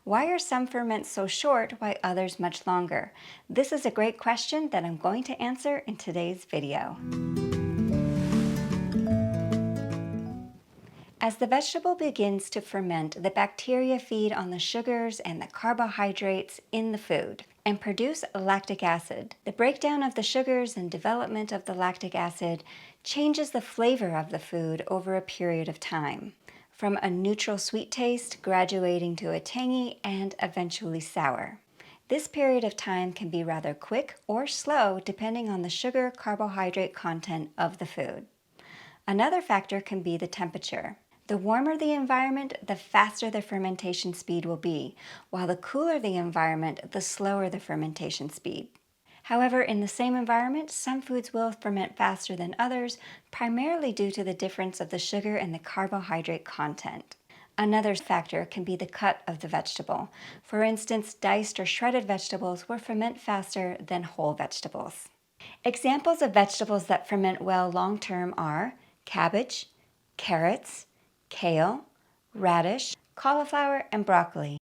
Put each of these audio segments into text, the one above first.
Why are some ferments so short while others much longer? This is a great question that I'm going to answer in today's video. As the vegetable begins to ferment, the bacteria feed on the sugars and the carbohydrates in the food and produce lactic acid. The breakdown of the sugars and development of the lactic acid changes the flavor of the food over a period of time, from a neutral sweet taste graduating to a tangy and eventually sour. This period of time can be rather quick or slow depending on the sugar-carbohydrate content of the food. Another factor can be the temperature. The warmer the environment, the faster the fermentation speed will be, while the cooler the environment, the slower the fermentation speed. However, in the same environment, some foods will ferment faster than others, primarily due to the difference of the sugar and the carbohydrate content. Another factor can be the cut of the vegetable. For instance, diced or shredded vegetables will ferment faster than whole vegetables. Examples of vegetables that ferment well long-term are cabbage, carrots, kale, radish, cauliflower, and broccoli.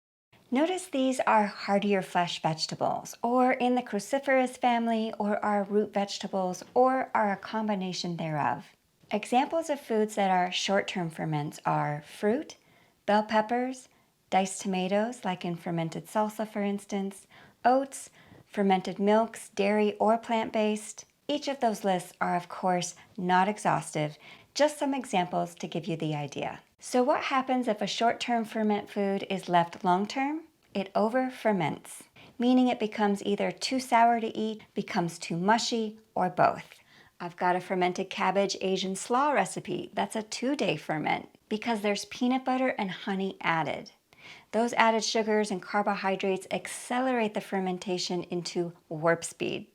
Notice these are heartier flesh vegetables, or in the cruciferous family, or are root vegetables, or are a combination thereof. Examples of foods that are short-term ferments are fruit, bell peppers, diced tomatoes, like in fermented salsa for instance, oats, fermented milks, dairy or plant-based. Each of those lists are of course not exhaustive, just some examples to give you the idea. So what happens if a short-term ferment food is left long-term? It over-ferments, meaning it becomes either too sour to eat, becomes too mushy, or both. I've got a fermented cabbage Asian slaw recipe that's a 2-day ferment because there's peanut butter and honey added. Those added sugars and carbohydrates accelerate the fermentation into warp speed.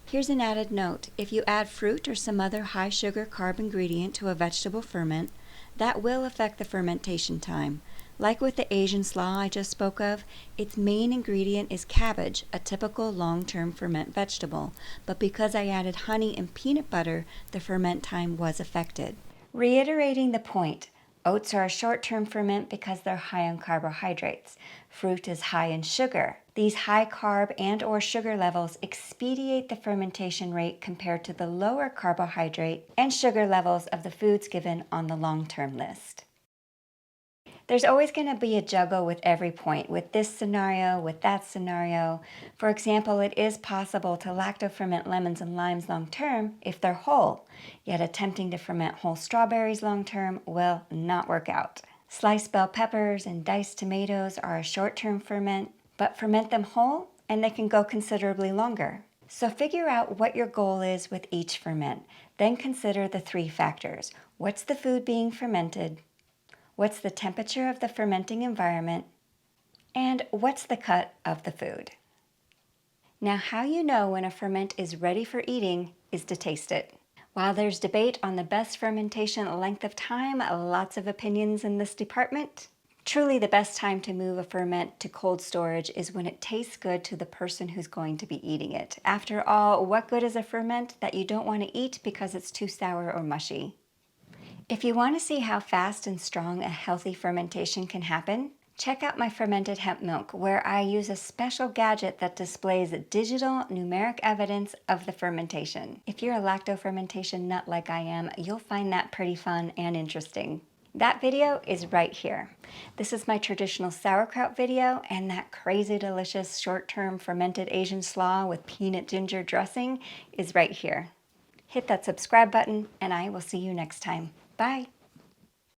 Here's an added note. If you add fruit or some other high sugar carb ingredient to a vegetable ferment, that will affect the fermentation time. Like with the Asian slaw I just spoke of, its main ingredient is cabbage, a typical long-term ferment vegetable, but because I added honey and peanut butter, the ferment time was affected. Reiterating the point, oats are a short-term ferment because they're high on carbohydrates. Fruit is high in sugar. These high carb and or sugar levels expedite the fermentation rate compared to the lower carbohydrate and sugar levels of the foods given on the long-term list. There's always going to be a juggle with every point, with this scenario, with that scenario. For example, it is possible to lacto-ferment lemons and limes long-term if they're whole, yet attempting to ferment whole strawberries long-term will not work out. Sliced bell peppers and diced tomatoes are a short-term ferment, but ferment them whole and they can go considerably longer. So figure out what your goal is with each ferment. Then consider the 3 factors. What's the food being fermented? What's the temperature of the fermenting environment? And what's the cut of the food? Now, how you know when a ferment is ready for eating is to taste it. While there's debate on the best fermentation length of time, lots of opinions in this department, truly the best time to move a ferment to cold storage is when it tastes good to the person who's going to be eating it. After all, what good is a ferment that you don't want to eat because it's too sour or mushy? If you want to see how fast and strong a healthy fermentation can happen, check out my fermented hemp milk, where I use a special gadget that displays digital numeric evidence of the fermentation. If you're a lacto-fermentation nut like I am, you'll find that pretty fun and interesting. That video is right here. This is my traditional sauerkraut video, and that crazy delicious short-term fermented Asian slaw with peanut ginger dressing is right here. Hit that subscribe button, and I will see you next time. Bye.